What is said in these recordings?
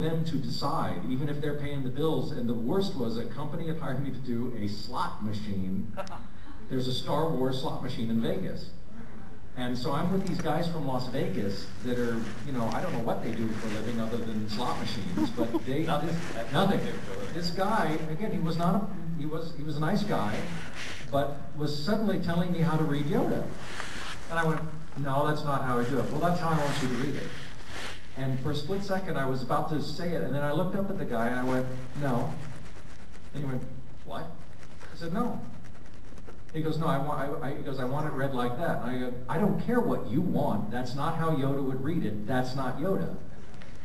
them to decide, even if they're paying the bills. And the worst was a company had hired me to do a slot machine. There's a Star Wars slot machine in Vegas. And so I'm with these guys from Las Vegas that are, you know, I don't know what they do for a living other than slot machines, but they nothing. This guy, again, he was a nice guy, but was suddenly telling me how to read Yoda. And I went, no, that's not how I do it. Well, that's how I want you to read it. And for a split second, I was about to say it, and then I looked up at the guy and I went, no. And he went, what? I said, no. He goes, no, he goes, I want it read like that. And I go, I don't care what you want. That's not how Yoda would read it. That's not Yoda.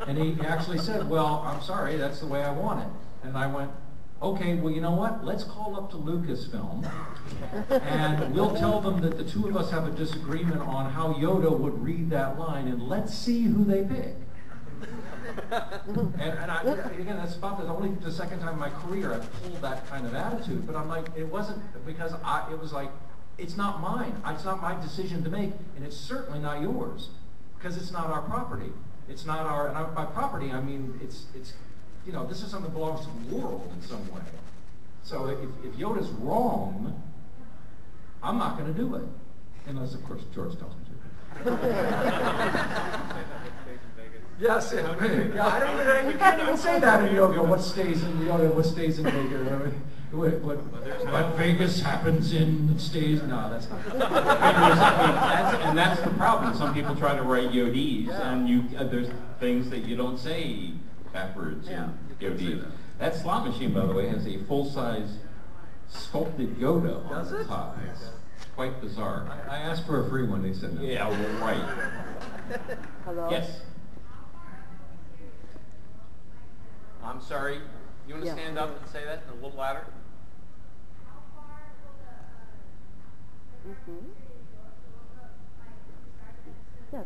And he actually said, well, I'm sorry, that's the way I want it. And I went, okay, well, you know what? Let's call up to Lucasfilm, and we'll tell them that the two of us have a disagreement on how Yoda would read that line, and let's see who they pick. Again, that's about only the second time in my career I've pulled that kind of attitude. But I'm like, it wasn't because it was like, it's not mine. It's not my decision to make, and it's certainly not yours, because it's not our property. It's not our, and by property I mean it's you know, this is something that belongs to the world in some way. So if Yoda's wrong, I'm not going to do it, unless of course George tells me to. Yes, yeah, I don't. You can't even say that in yoga. What stays in yoga? What stays in Vegas? What Vegas happens in stays. No, that's not. And that's the problem. Some people try to write Yodis, and there's things that you don't say backwards in Yodis. That slot machine, by the way, has a full-size sculpted Yoda on the top. It's quite bizarre. I asked for a free one. They said no. Yeah, well, right. Hello? Yes. I'm sorry. You want to stand up and say that a little louder? Yes.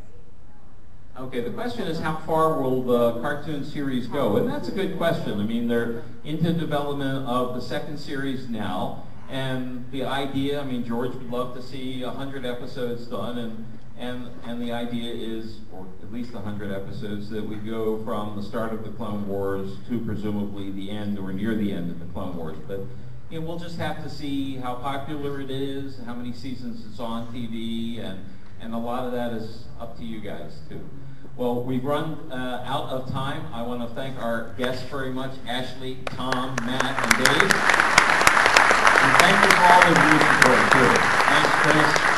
Okay, the question is how far will the cartoon series go? And that's a good question. I mean, they're into development of the second series now, and the idea, I mean, George would love to see 100 episodes done, and the idea is, or at least 100 episodes, that we go from the start of the Clone Wars to presumably the end or near the end of the Clone Wars. But you know, we'll just have to see how popular it is, how many seasons it's on TV, and a lot of that is up to you guys too. Well, we've run out of time. I want to thank our guests very much, Ashley, Tom, Matt, and Dave. And thank you for all the views support too. Thanks, Chris.